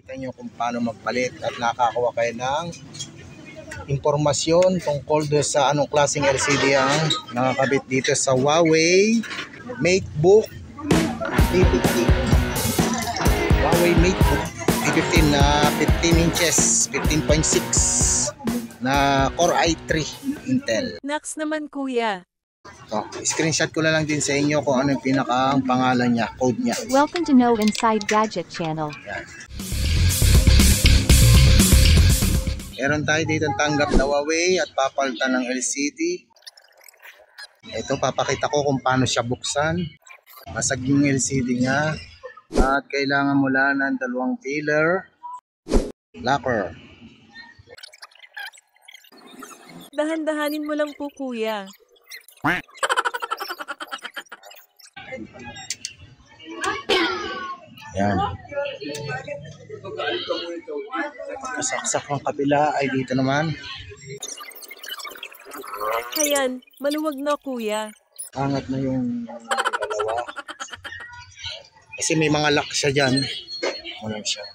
Kita nyo kung paano magpalit at nakakakuha kayo ng impormasyon tungkol sa anong klaseng LCD ang nakakabit dito sa Huawei MateBook P50. Huawei MateBook P15 na 15 inches, 15.6 na Core i3 Intel. Next naman kuya. So, screenshot ko na lang din sa inyo kung ano yung pinakang pangalan niya, code niya. Welcome to Know Inside Gadget Channel. Yan. Meron tayo dito tanggap na Huawei at papalitan ng LCD. Ito, papakita ko kung paano siya buksan. Basag yung LCD niya. At kailangan mula ng 2 pillar locker. Dahan-dahanin mo lang po kuya. Yan. Kasaksak ng kabila ay dito naman. Ayan, maluwag na kuya. Angat na yung dalawa. Kasi may mga lock siya dyan. Wala siya.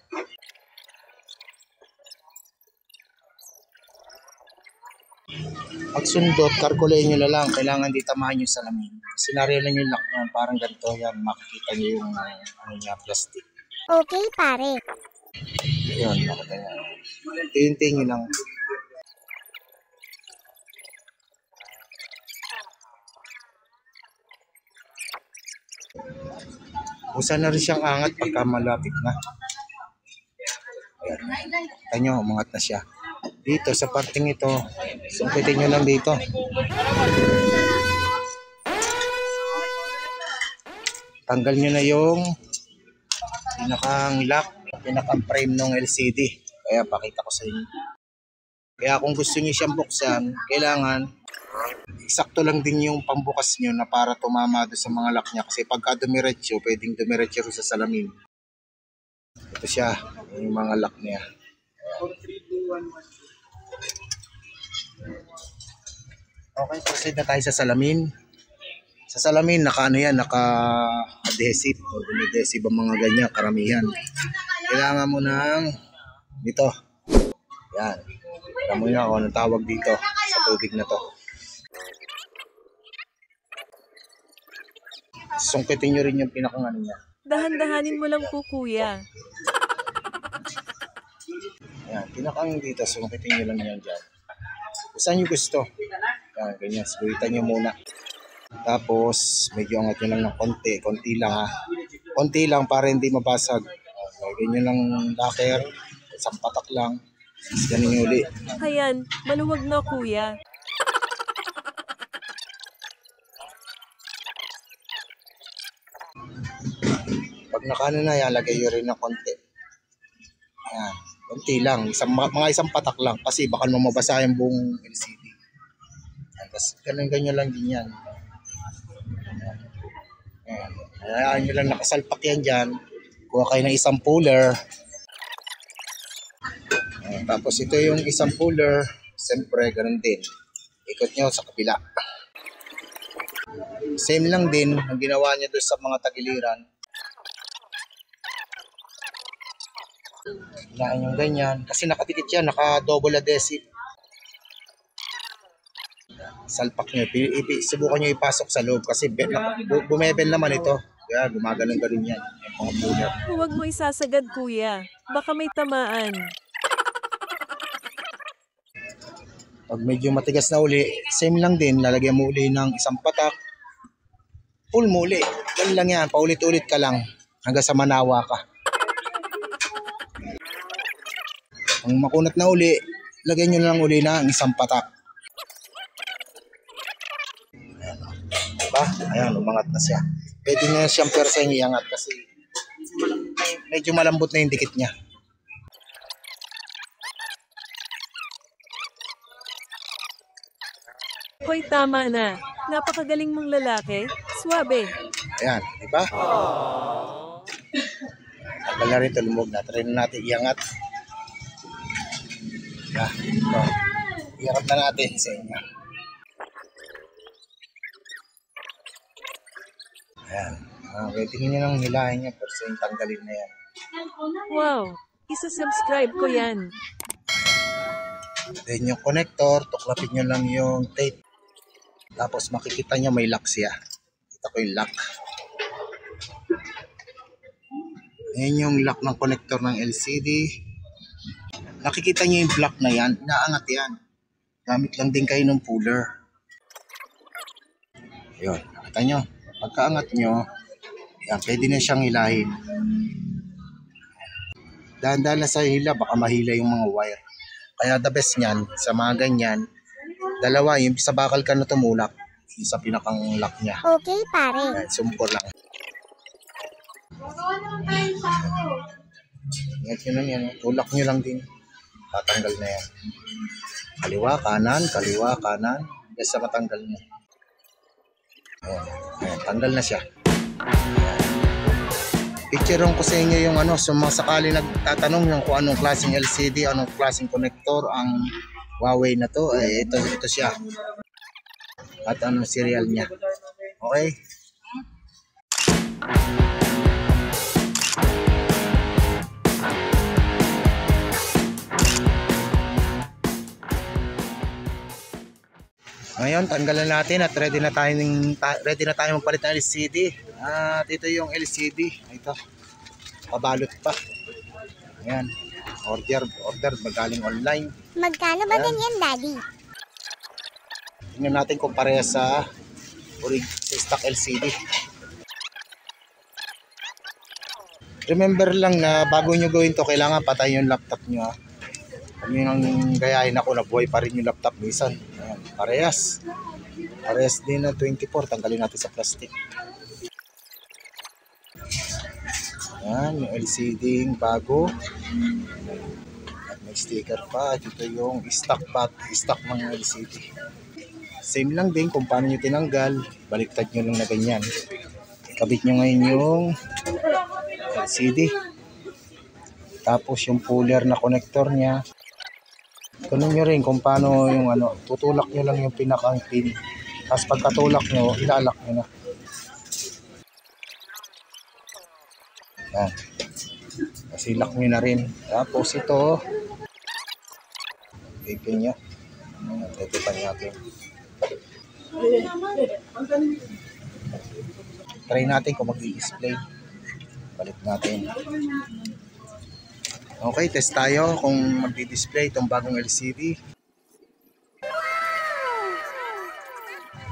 Pag sundot, karkulayin nyo na lang. Kailangan di tamahan yung salamin. Kasi nariyan yung lock niya. Parang ganito yan. Makikita nyo yung ano niya, plastic. Okay, pare. Yun, nakita niya. Tintin nyo lang. Usa na rin siyang angat pagka malapit na. Ayan. Kita nyo, umangat na siya. Dito sa parting ito, sungkitin nyo lang dito. Tanggal nyo na yung pinakang lock, pinakang frame ng LCD. Kaya pakita ko sa inyo. Kaya kung gusto nyo siyang buksan, kailangan eksakto lang din yung pambukas nyo na para tumama doon sa mga lock niya. Kasi pagka dumiretso, pwedeng dumiretso sa salamin. Ito siya, yung mga lock niya. Okay, proceed na tayo sa salamin. Sa salamin, naka-ano yan, naka-adhesive. O adhesive ang mga ganyan, karamihan. Kailangan mo ng dito. Yan. Alam mo na kung anong tawag dito sa tubig na to. Sungkitin nyo rin yung pinakang ano niya. Dahan-dahanin mo lang po kuya. Yan, pinakang dito, sungkitin nyo lang yan dyan. Kung saan nyo gusto. Yan, ganyan, sigulitan nyo muna. Tapos, medyo angat nyo lang ng konti. Konti lang ha. Konti lang para hindi mabasag. Ganyan lang locker. Isang patak lang. Ganun yung uli. Ayan, maluwag na kuya. Pag nakano na yan, lagay nyo rin ng konti. Ayan, konti lang. Mga isang patak lang. Kasi baka mabasa yung buong LCD. Tapos ganyan lang din yan. Ayan. Ayan nyo lang nakasalpak yan dyan. Kuha kayo ng isang puller. Ayan. Tapos ito yung isang puller. Siyempre, ganun din. Ikot nyo sa kabila. Same lang din ang ginawa niya doon sa mga tagiliran. Hilain yung ganyan. Kasi nakadikit yan, naka-double adhesive. Salpak nyo. Subukan nyo ipasok sa loob kasi bumebel naman ito. Kaya gumaganon ka rin yan. Yung mga puller. Huwag mo isasagad kuya. Baka may tamaan. Pag medyo matigas na uli, same lang din. Lalagyan mo uli ng isang patak. Pull mo uli. Ganun lang yan. Paulit-ulit ka lang hanggang sa manawa ka. Ang makunat na uli, lagyan nyo lang uli na ang isang patak. Ayan. Diba? Ayan, umangat na siya. Pwede nyo siyang perseng iangat kasi medyo malambot na yung dikit niya. Hoy, tama na. Napakagaling mong lalaki. Swabe. Ayan, diba? Tagal na rin ito, lumog na. Try na natin iangat. Diba? Ito. Iangat na natin sa inyo. Ayan. Okay, tingin nyo lang hilahin niya. Pero tanggalin na yan. Wow, Isa-subscribe ko yan. Then yung connector, tuklapin nyo lang yung tape. Tapos makikita nyo may lock siya. Kita ko yung lock. Ayan yung lock ng connector ng LCD. Nakikita nyo yung block na yan. Inaangat yan. Gamit lang din kayo ng puller. Ayun, nakita nyo. Pagkaangat nyo, yan, pwede na siyang hilahin. Dahan-dahan na sa hila, baka mahila yung mga wire. Kaya the best niyan, sa mga ganyan, dalawa, yung sa bakal ka na tumulak, yung sa pinakang lock niya. Okay, pare. Yan, sumpor lang. Ingat nyo lang yan, tulak nyo lang din. Tatanggal na yan. Kaliwa, kanan, basta matanggal nyo. Ayan, tanggal na siya. Pictureon ko sa inyo yung sa mga sakali nagtatanong ng kung anong klaseng LCD, anong klaseng connector ang Huawei na to. Ito siya. At anong serial niya. Okay? Ngayon, tanggalan natin at ready na tayo magpalit ng LCD. At ito yung LCD. Ito. Pabalot pa. Ayan. Order magaling online. Magkano ba ganyan, Daddy? Tingnan natin kung parehas sa stock LCD. Remember lang na bago nyo gawin to, kailangan patayin yung laptop nyo. Kami nang gayahin ako na buhay pa rin yung laptop minsan. Ayan, parehas. Parehas din na 24. Tanggalin natin sa plastic. Ayan, yung LCD bago. At may sticker pa. At ito yung stock ng LCD. Same lang din kung paano nyo tinanggal. Baliktad nyo lang na ganyan. Kabit nyo ngayon yung LCD. Tapos yung puller na connector niya. Ganun nyo rin kung paano yung tutulak nyo lang yung pinakang pin. Tapos pagkatulak nyo, ilalak nyo na. Yan. Kasi lock nyo na rin. Tapos ito, ipin nyo. Titipan natin. Try natin kung mag-i-display. Balik natin. Okay, test tayo kung magdi-display itong bagong LCD.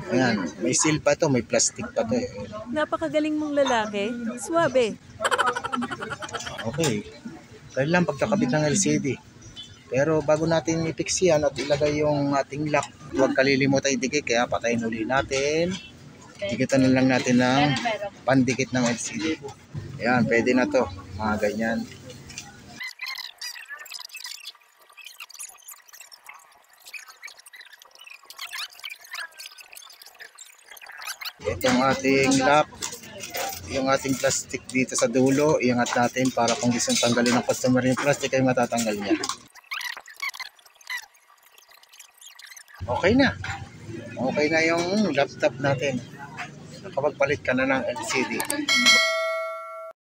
Ayan, may seal pa to, may plastic pa to. Napakagaling mong lalaki. Swabe. Okay, try lang pagkakabit ng LCD. Pero bago natin i-fix yan at ilagay yung ating lock, huwag kalilimutan idikit, kaya patayin uli natin. Dikitan na lang natin ng pandikit ng LCD. Ayan, pwede na to, mga ganyan. Itong ating lock, yung ating plastic dito sa dulo, iangat natin para kung gusto tanggalin ng customer yung plastic ay matatanggal niya. Okay na. Okay na yung laptop natin. Nakapagpalit ka na ng LCD.